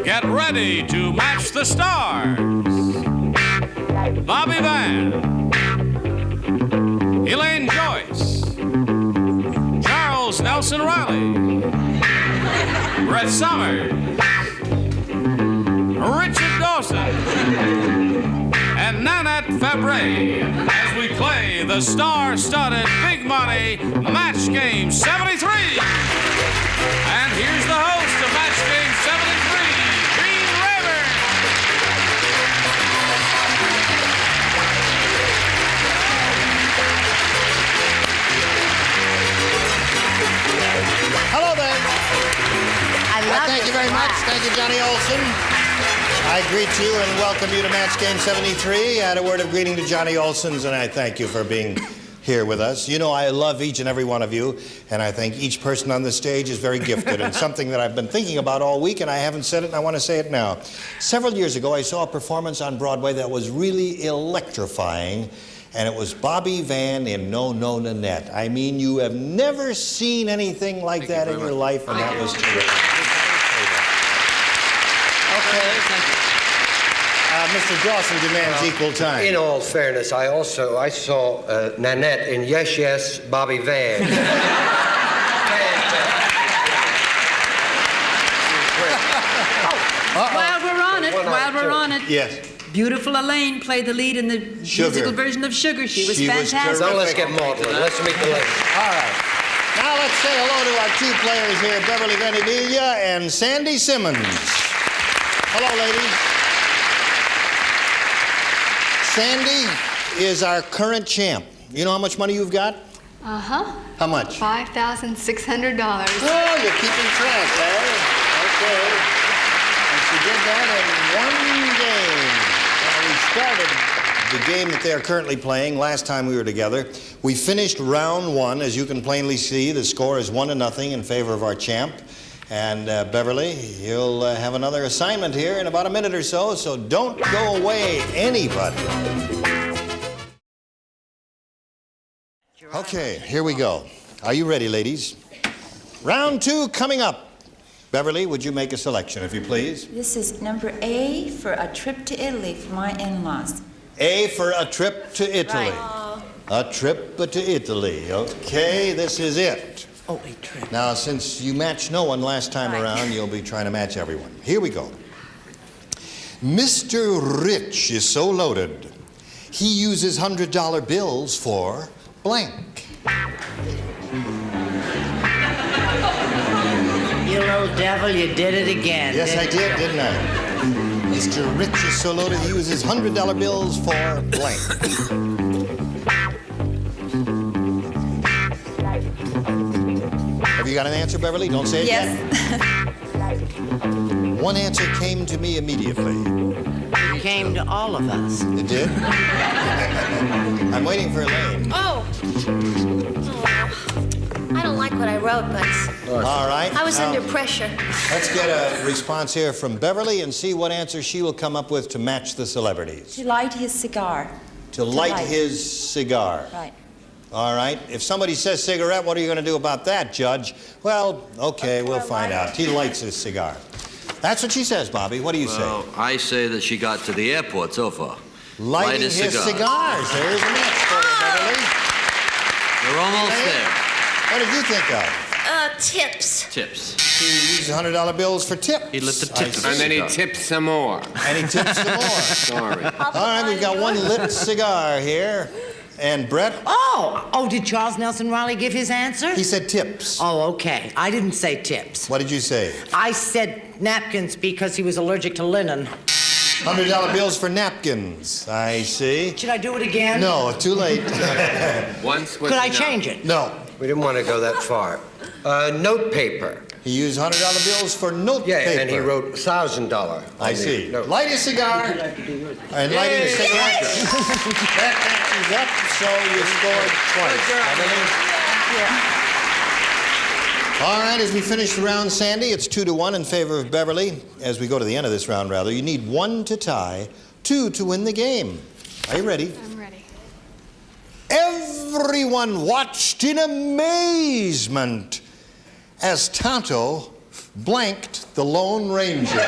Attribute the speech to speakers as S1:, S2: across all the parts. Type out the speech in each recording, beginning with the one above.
S1: Get ready to match the stars. Bobby Van, Elaine Joyce, Charles Nelson Riley, Brett Summers, Richard Dawson, and Nanette Fabray as we play the star-studded Big Money Match Game 73. And here's the host of Match Game 73, Gene Rayburn.
S2: Hello there.
S3: Thank you very much.
S2: Thank you, Johnny Olson. I greet you and welcome you to Match Game 73. Add a word of greeting to Johnny Olson's, and I thank you for being here with us. You know I love each and every one of you, and I think each person on the stage is very gifted, and something that I've been thinking about all week, and I haven't said it, and I want to say it now. Several years ago, I saw a performance on Broadway that was really electrifying, and it was Bobby Van in No, No, Nanette. I mean, you have never seen anything like that in your life, and that was terrific. Okay. Mr. Dawson demands equal time.
S4: In all fairness, I saw Nanette in Yes, Yes, Bobby Van.
S5: While we're on it.
S2: Yes.
S5: Beautiful Elaine played the lead in the musical version of Sugar. She was fantastic.
S4: Now let's get maudlin. Let's meet the ladies.
S2: All right. Now let's say hello to our two players here, Beverly Ventimiglia and Sandy Simmons. Hello, ladies. Sandy is our current champ. You know how much money you've got?
S6: Uh-huh.
S2: How much?
S6: $5,600.
S2: Oh, you're keeping track, eh? Okay. And she did that in one game. Now, we started the game that they're currently playing last time we were together. We finished round one. As you can plainly see, the score is 1-0 in favor of our champ. And Beverly, you'll have another assignment here in about a minute or so don't go away, anybody. Okay, here we go. Are you ready, ladies? Round two coming up. Beverly, would you make a selection, if you please?
S3: This is number A for a trip to Italy for my in-laws.
S2: A for a trip to Italy.
S3: Right.
S2: A trip to Italy. Okay, this is it.
S3: Oh, a trip.
S2: Now, since you matched no one last time around, you'll be trying to match everyone. Here we go. Mr. Rich is so loaded, he uses $100 bills for blank.
S7: You little devil, you did it again.
S2: Yes, I did, didn't I? Mr. Rich is so loaded, he uses $100 bills for blank. Have you got an answer, Beverly? Don't say it yet.
S3: Yes.
S2: One answer came to me immediately.
S7: It came to all of us.
S2: It did? I'm waiting for Elaine.
S8: Oh. I don't like what I wrote, but
S2: All right.
S8: I was under pressure.
S2: Let's get a response here from Beverly and see what answer she will come up with to match the celebrities.
S3: To light his cigar.
S2: To light his cigar.
S3: Right.
S2: All right. If somebody says cigarette, what are you going to do about that, Judge? Well, okay, we'll find out. He lights his cigar. That's what she says, Bobby. What do you
S9: Well,
S2: say?
S9: I say that she got to the airport so far.
S2: Lighting his cigars. There's an answer, Beverly.
S9: We're almost there.
S2: What did you think of?
S8: Tips.
S9: Tips.
S2: He uses $100 bills for tips.
S9: He lit the tips.
S4: And then he tips some more.
S2: And he tips some more.
S4: Sorry.
S2: All right, we've got one lit cigar here. And Brett?
S7: Oh, did Charles Nelson Riley give his answer?
S2: He said tips.
S7: Oh, okay. I didn't say tips.
S2: What did you say?
S7: I said napkins because he was allergic to linen.
S2: $100 bills for napkins. I see.
S7: Should I do it again?
S2: No, too late.
S4: Once
S7: Could I change it?
S2: No.
S4: We didn't want to go that far. Note paper.
S2: He used $100 bills for note paper.
S4: Yeah, and he wrote $1,000.
S2: I see.
S4: Note.
S2: Light a cigar. And lighting a cigarette. That matches up, so you scored twice. All right, as we finish the round, Sandy, it's 2-1 in favor of Beverly. As we go to the end of this round, rather, you need 1 to tie, 2 to win the game. Are you ready?
S6: I'm ready.
S2: Everyone watched in amazement as Tonto blanked the Lone Ranger.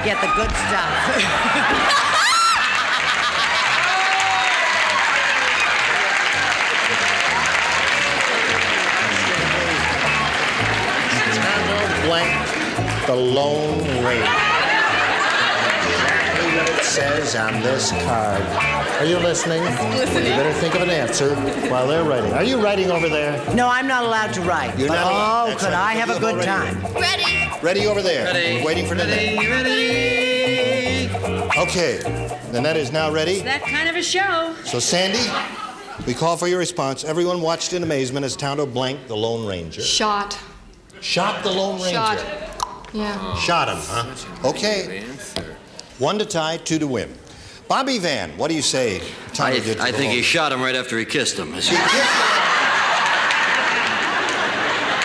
S7: I get the good stuff.
S2: Blank the Lone Ranger. Exactly what it says on this card. Are you listening? Listening. You better think of an answer while they're writing. Are you writing over there?
S7: No, I'm not allowed to write.
S2: You're not allowed.
S7: Oh, could I have a good time?
S8: Ready?
S2: Ready over there.
S9: Ready.
S2: Waiting for Nanette.
S9: Ready.
S2: Okay. Nanette is now ready.
S5: It's that kind of a show.
S2: So, Sandy, we call for your response. Everyone watched in amazement as Tonto blanked the Lone Ranger.
S6: Shot.
S2: Shot the Lone Ranger.
S6: Shot. Yeah.
S2: Shot him, huh? Okay. 1 to tie, 2 to win. Bobby Van, what do you say?
S9: I think he shot him right after he kissed him.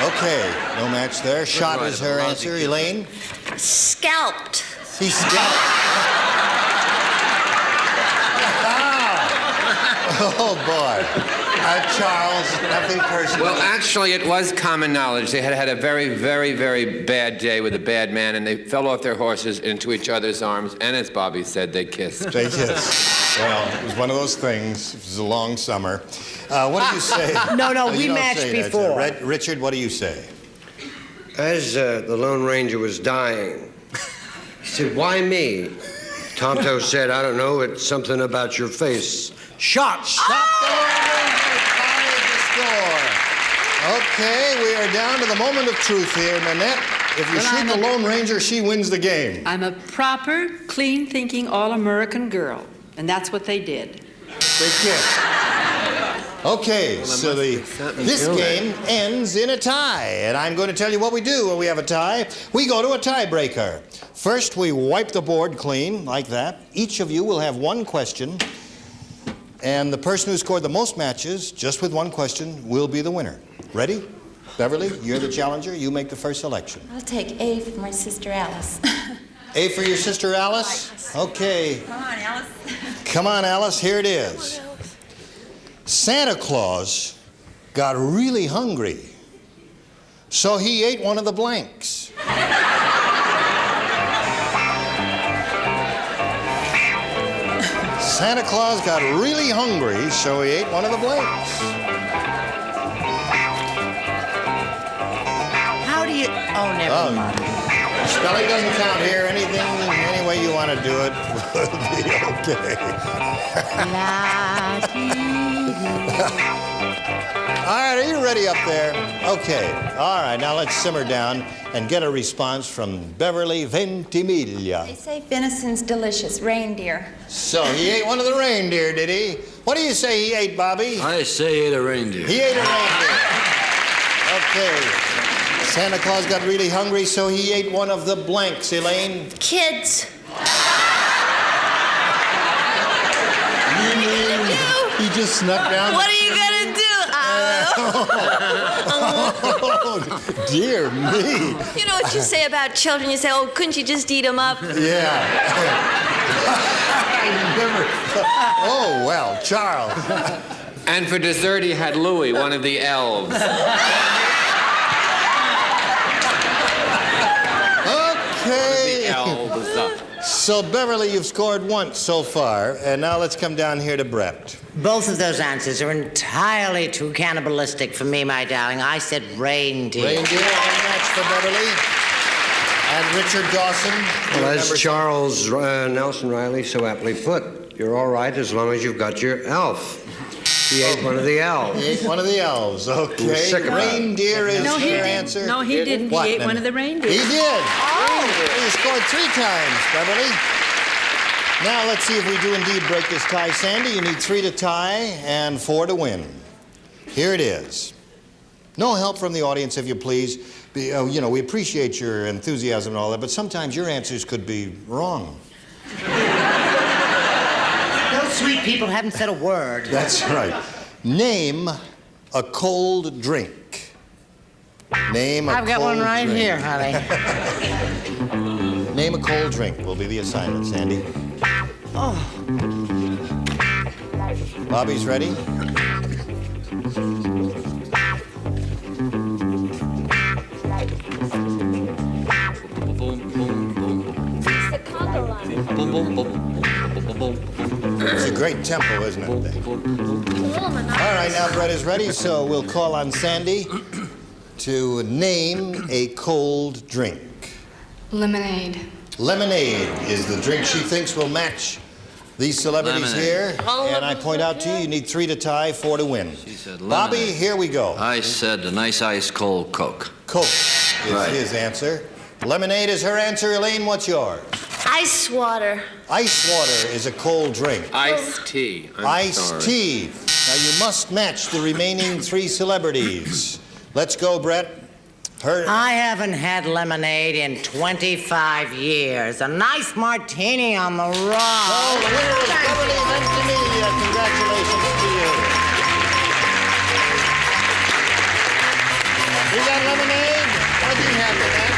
S2: Okay, no match there. Shot is her answer. Elaine?
S8: Scalped.
S2: He scalped. Oh, boy. Charles, nothing personal.
S10: Well, actually, it was common knowledge. They had had a very, very, very bad day with a bad man, and they fell off their horses into each other's arms, and as Bobby said, they kissed.
S2: They kissed. Well, it was one of those things. It was a long summer. What do you say?
S7: No, we matched before.
S2: Richard, what do you say?
S4: As the Lone Ranger was dying, he said, "Why me?" Tonto said, "I don't know. It's something about your face." Shot!
S2: Shot the Lone Ranger. Ties the score. Okay, we are down to the moment of truth here. Nanette, if you shoot the Lone Ranger, she wins the game.
S5: I'm a proper, clean-thinking, all-American girl, and that's what they did.
S2: They kissed. Okay, so this game ends in a tie, and I'm going to tell you what we do when we have a tie. We go to a tiebreaker. First, we wipe the board clean, like that. Each of you will have one question, and the person who scored the most matches, just with one question, will be the winner. Ready? Beverly, you're the challenger. You make the first selection.
S3: I'll take A for my sister Alice.
S2: A for your sister Alice? Okay.
S3: Come on, Alice.
S2: Come on, Alice. Here it is. Santa Claus got really hungry, so he ate one of the blanks. Santa Claus got really hungry, so he ate one of the blanks.
S7: How do you... Oh, never mind.
S2: Spelling doesn't count here. Any way you want to do it will be okay. All right, are you ready up there? Okay. All right, now let's simmer down and get a response from Beverly Ventimiglia.
S3: They say venison's delicious. Reindeer.
S2: So he ate one of the reindeer, did he? What do you say he ate, Bobby?
S9: I say he ate a reindeer.
S2: He ate a reindeer. Okay. Santa Claus got really hungry, so he ate one of the blanks. Elaine?
S8: Kids.
S2: You mean he just snuck down?
S8: What are you gonna do?
S2: Oh, dear me.
S8: You know what you say about children? You say, "Oh, couldn't you just eat them up?"
S2: Yeah. I never thought. Oh, well, Charles.
S10: And for dessert, he had Louie, one of the elves.
S2: Okay.
S10: Elves.
S2: So, Beverly, you've scored once so far, and now let's come down here to Brett.
S7: Both of those answers are entirely too cannibalistic for me, my darling. I said reindeer.
S2: Reindeer, one match for Beverly. And Richard Dawson.
S4: Well, as Charles Nelson Riley so aptly put, you're all right as long as you've got your elf. He ate one of the elves.
S2: He ate one of the elves, okay. Reindeer is your answer?
S5: No, he didn't.
S2: What,
S5: He ate one of the reindeer.
S2: He did. Oh. He scored 3 times, Beverly. Now let's see if we do indeed break this tie. Sandy, you need 3 to tie and 4 to win. Here it is. No help from the audience, if you please. You know, we appreciate your enthusiasm and all that, but sometimes your answers could be wrong.
S7: Those sweet people haven't said a word.
S2: That's right. Name a cold drink. Name a cold drink.
S7: I've got one right here, honey.
S2: Name a cold drink will be the assignment, Sandy.
S7: Oh.
S2: Bobby's ready?
S9: Boom, boom, boom.
S3: It's the
S2: tempo, isn't it? All right, now Brett is ready, so we'll call on Sandy to name a cold drink.
S6: Lemonade.
S2: Lemonade is the drink she thinks will match these celebrities here. And I point out to you, you need 3 to tie, 4 to win.
S9: She said lemonade.
S2: Bobby, here we go.
S9: I said a nice ice cold Coke.
S2: Coke is
S9: Right.
S2: his answer. Lemonade is her answer. Elaine, what's yours?
S8: Ice water.
S2: Ice water is a cold drink.
S10: Iced tea.
S2: Iced tea. Now you must match the remaining 3 celebrities. Let's go, Brett.
S7: I haven't had lemonade in 25 years. A nice martini on the rocks.
S2: Oh, the winner is Beverly Ventimiglia. Congratulations to you. You got lemonade? What do you have, Nanette?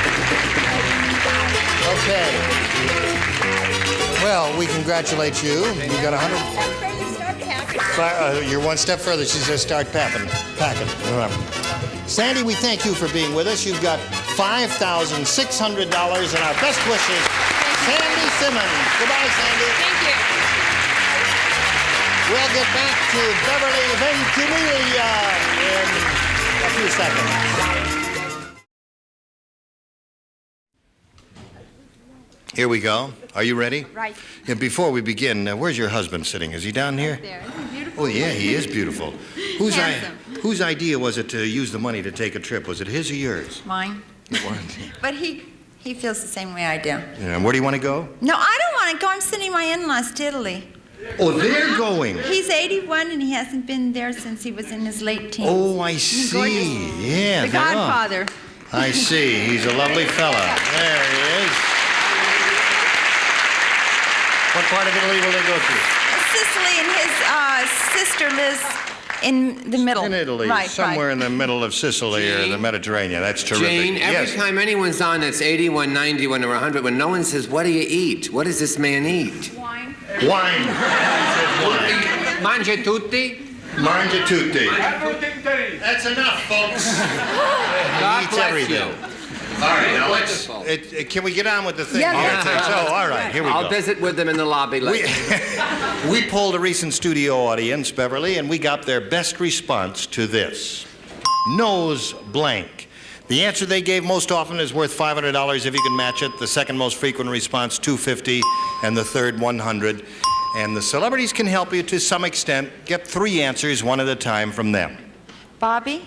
S2: Okay. Well, we congratulate you. You got 100. You're one step further. She says start packing. Sandy, we thank you for being with us. You've got $5,600 and our best wishes. Sandy Simmons. Goodbye, Sandy.
S5: Thank you.
S2: We'll get back to Beverly Ventimiglia in a few seconds. Here we go. Are you ready?
S3: Right.
S2: Yeah, before we begin, where's your husband sitting? Is he down here?
S5: There. Isn't he beautiful?
S2: Oh, yeah, he is beautiful.
S5: Handsome.
S2: Whose idea was it to use the money to take a trip? Was it his or yours?
S3: Mine. But he feels the same way I do.
S2: Yeah, and where do you want to go?
S3: No, I don't want to go. I'm sending my in-laws to Italy.
S2: Oh, they're going.
S3: He's 81 and he hasn't been there since he was in his late teens.
S2: Oh, I see. Yeah.
S5: The Godfather.
S2: I see. He's a lovely fella. There he is. What part of Italy will they go to?
S3: Sicily, and his sister lives in the middle.
S2: In Italy,
S3: right,
S2: somewhere in the middle of Sicily or the Mediterranean. That's terrific.
S10: Jane, every time anyone's on that's 81, 91, or 100, when no one says, what do you eat? What does this man eat?
S3: Wine.
S2: Wine.
S10: Mangia tutti?
S2: Mangia tutti. That's enough, folks.
S10: God
S2: He eats
S10: bless
S2: everything.
S10: you.
S2: All right, now let's. Can we get on with the thing?
S5: Yeah,
S2: here?
S5: yeah.
S2: Oh, all right, here we go.
S10: I'll visit with them in the lobby later.
S2: We polled a recent studio audience, Beverly, and we got their best response to this. Nose blank. The answer they gave most often is worth $500 if you can match it. The second most frequent response, $250, and the third, $100. And the celebrities can help you to some extent. Get 3 answers one at a time from them.
S3: Bobby?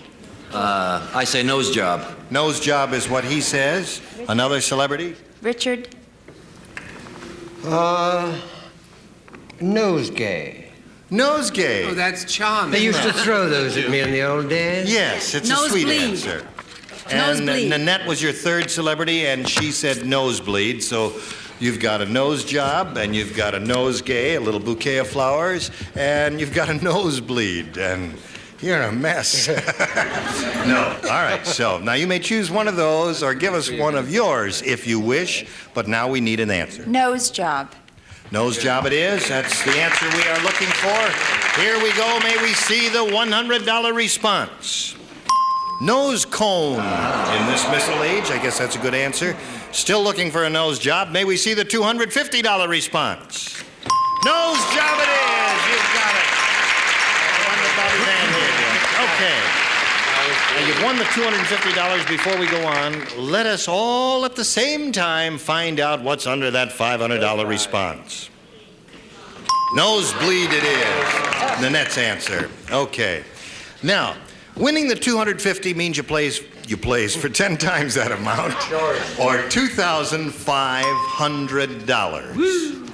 S9: I say nose job.
S2: Nose job is what he says. Another celebrity?
S3: Richard?
S4: Nosegay.
S2: Nosegay.
S10: Oh, that's charming.
S4: They used to throw those at me in the old days.
S2: Yes, it's a sweet answer. And Nanette was your third celebrity, and she said nosebleed. So you've got a nose job, and you've got a nosegay, a little bouquet of flowers, and you've got a nosebleed. And you're in a mess. No. All right, so now you may choose one of those or give us one of yours if you wish, but now we need an answer.
S3: Nose job.
S2: Nose job it is. That's the answer we are looking for. Here we go. May we see the $100 response. Nose cone in this missile age. I guess that's a good answer. Still looking for a nose job. May we see the $250 response. Nose job it is. You've got it. The one that Bobby Van did. Okay. Now you've won the $250 before we go on. Let us all at the same time find out what's under that $500 response. Nosebleed it is. Nanette's answer. Okay. Now, winning the $250 means you plays for 10 times that amount, or $2,500.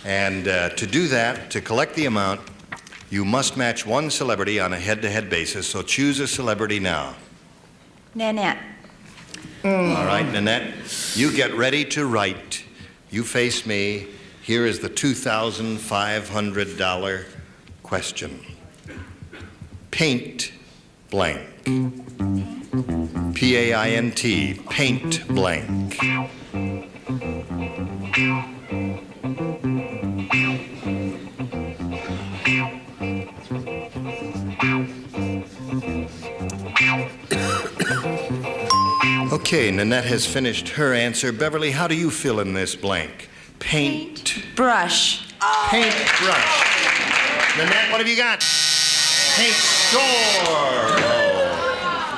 S2: And to do that, to collect the amount, you must match one celebrity on a head-to-head basis, so choose a celebrity now.
S3: Nanette.
S2: All right, Nanette, you get ready to write. You face me. Here is the $2,500 question. Paint blank. P-A-I-N-T, paint blank. Okay, Nanette has finished her answer. Beverly, how do you fill in this blank? Paint.
S3: Brush.
S2: Paint brush. Nanette, what have you got? Take score.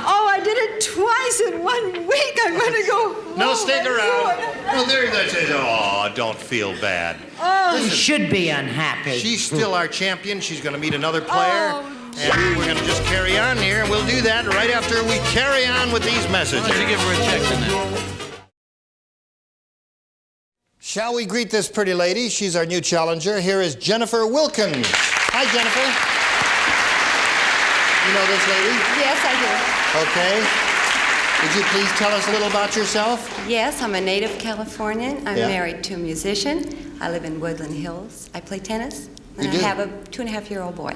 S5: Oh, I did it twice in 1 week. I'm going to go.
S2: No, stick around. Well, there that is. Oh, don't feel bad.
S5: Oh,
S7: You should be unhappy.
S2: She's still our champion. She's going to meet another player. And we're going to just carry on here. And we'll do that right after we carry on with these messages.
S9: Why don't you give her a check, Nanette?
S2: Shall we greet this pretty lady? She's our new challenger. Here is Jennifer Wilkins. Hi, Jennifer. You know this lady?
S3: Yes, I
S2: Okay. Would you please tell us a little about yourself?
S3: do. Yes, I'm a native Californian. I'm
S2: Yeah.
S3: married to a musician. I live in Woodland Hills. I play tennis. And
S2: You do?
S3: I have a 2.5-year-old boy.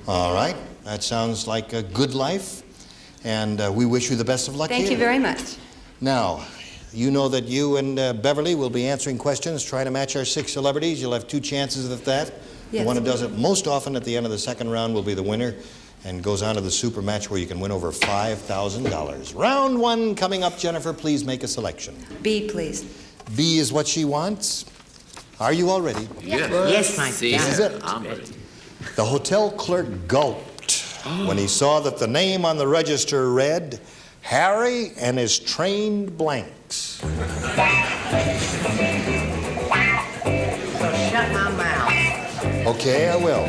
S2: All right. That sounds like a good life. And we wish you the best of luck
S3: Thank
S2: here.
S3: you very much.
S2: Now, you know that you and Beverly will be answering questions, trying to match our 6 celebrities. You'll have 2 chances at that.
S3: Yes.
S2: The one who does it most often at the end of the second round will be the winner and goes on to the super match where you can win over $5,000. Round 1 coming up. Jennifer, please make a selection.
S3: B, please.
S2: B is what she wants. Are you all ready?
S7: Yes, my
S9: See,
S2: This is it.
S9: I'm ready.
S2: The hotel clerk gulped when he saw that the name on the register read Harry and his trained blanks.
S7: Shut my mouth.
S2: Okay, I will.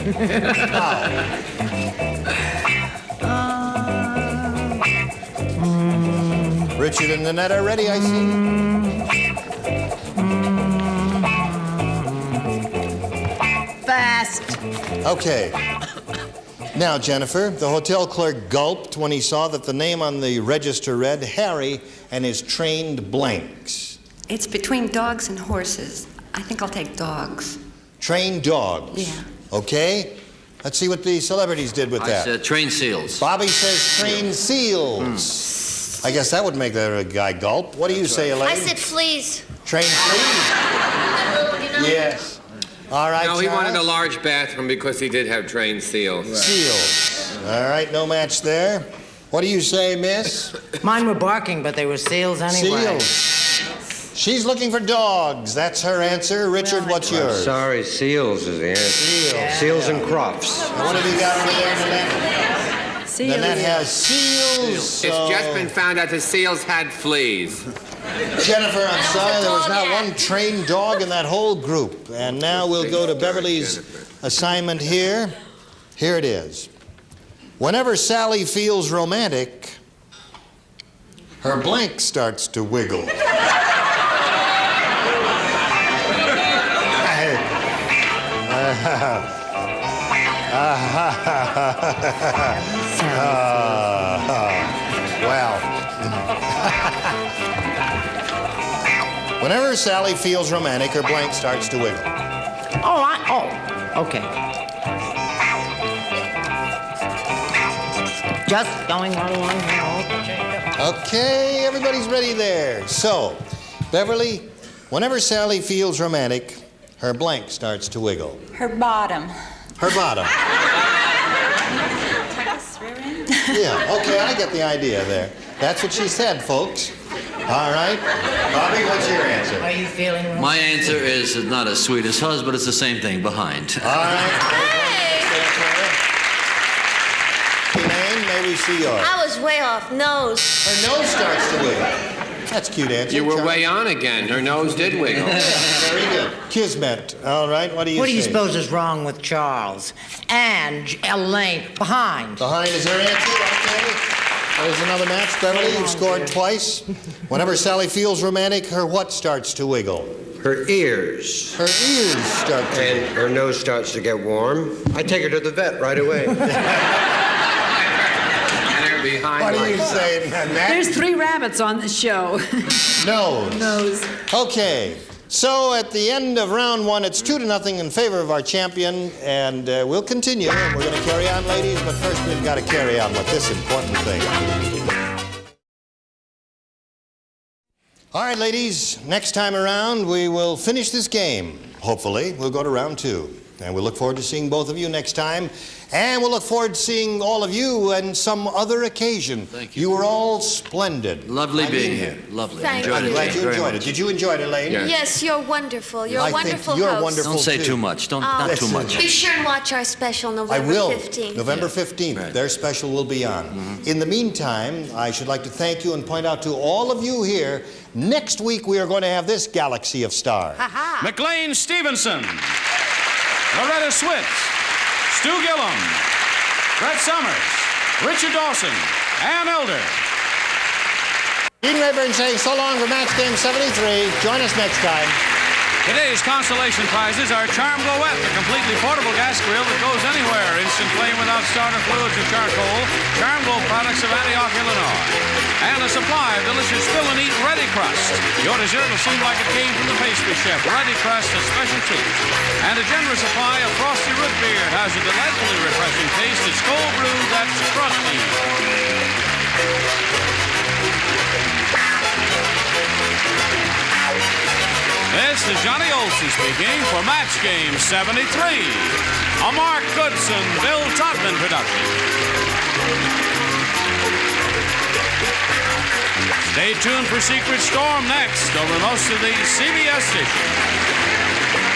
S2: Richard and Nanette are ready, I see.
S5: fast.
S2: Okay. Now, Jennifer, the hotel clerk gulped when he saw that the name on the register read Harry and his trained blanks.
S3: It's between dogs and horses. I think I'll take dogs.
S2: Trained dogs.
S3: Yeah.
S2: Okay. Let's see what the celebrities did with
S9: I
S2: that.
S9: said train seals.
S2: Bobby says trained seals. I guess that would make that guy gulp. What do you say, Elaine?
S8: I said fleas.
S2: Trained fleas. Yes. All right,
S10: No, he
S2: Charles?
S10: wanted a large bathroom because he did have trained seals.
S2: Seals. All right, no match there. What do you say, miss?
S7: Mine were barking, but they were seals anyway.
S2: Seals. She's looking for dogs. That's her answer. Richard, what's yours?
S4: Sorry, seals is the answer. Seals and crops.
S2: What have you got over there, Nanette?
S5: Seals.
S2: Nanette has seals.
S10: It's just been found out the seals had fleas.
S2: Jennifer, I'm sorry, there was not one trained dog in that whole group. And now we'll go to Beverly's assignment here. Here it is. Whenever Sally feels romantic, her blank starts to wiggle. Well. Whenever Sally feels romantic, her blank starts to wiggle.
S7: Okay. Just going right along here.
S2: Okay, everybody's ready there. So, Beverly, whenever Sally feels romantic, her blank starts to wiggle.
S3: Her bottom.
S2: Her bottom. Yeah, okay, I get the idea there. That's what she said, folks. All right. Bobby, what's your answer?
S7: Are you feeling romantic?
S9: My answer is not as sweet as hers, but it's the same thing behind.
S2: All right. Elaine, may we see yours?
S8: I was way off. Nose.
S2: Her nose starts to wiggle. That's a cute answer.
S10: You were
S2: Charlie.
S10: way on again. Her nose did wiggle.
S2: Very good. Kismet. All right, what do you
S7: What do you
S2: say?
S7: suppose is wrong with Charles? And Elaine, behind.
S2: Behind is her answer, okay. There's another match. Beverly, you've scored twice. Whenever Sally feels romantic, her what starts to wiggle?
S4: Her ears.
S2: Her ears start to
S4: And
S2: wiggle.
S4: her nose starts to get warm. I take her to the vet right away.
S10: And they're behind
S2: What do
S10: like
S2: you
S10: that.
S2: say, Nanette?
S5: There's 3 rabbits on the show.
S2: Nose.
S5: Nose.
S2: Okay. So at the end of round 1, it's 2-0 in favor of our champion, and we'll continue. And we're going to carry on, ladies, but first we've got to carry on with this important thing. All right, ladies, next time around we will finish this game. Hopefully, we'll go to round 2. And we'll look forward to seeing both of you next time. And we'll look forward to seeing all of you on some other occasion.
S9: Thank you.
S2: You were all splendid.
S9: Lovely being here. Lovely.
S8: Thank
S9: Enjoyed
S8: you.
S9: it.
S2: Glad
S9: Thank
S2: you
S9: very
S2: enjoyed
S9: much.
S2: it. Did you enjoy it, Elaine?
S10: Yeah.
S8: Yes, you're wonderful. You're
S2: I
S8: a wonderful
S2: think you're
S8: host.
S2: wonderful.
S9: Don't say
S2: too.
S9: too much. Not too much.
S8: Be sure and watch our special
S2: I
S8: November
S2: will.
S8: 15th.
S2: November 15th.
S9: Right.
S2: Their special will be on. In the meantime, I should like to thank you and point out to all of you here, next week we are going to have this galaxy of stars.
S1: McLean Stevenson, Loretta Switz, Stu Gillum, Brett Summers, Richard Dawson, Ann Elder.
S2: Gene Rayburn saying so long for Match Game 73. Join us next time.
S1: Today's consolation prizes are Charm Glowette, the completely portable gas grill that goes anywhere. Instant flame without starter fluids or charcoal. Charm Glow products of Antioch, Illinois. And a supply of delicious fill and eat ready crust. Your dessert will seem like it came from the pastry chef. Ready crust, a special treat. And a generous supply of frosty root beer. It has a delightfully refreshing taste. It's cold brew that's frosty. This is Johnny Olson speaking for Match Game 73, a Mark Goodson, Bill Todman production. Stay tuned for Secret Storm next over most of the CBS stations.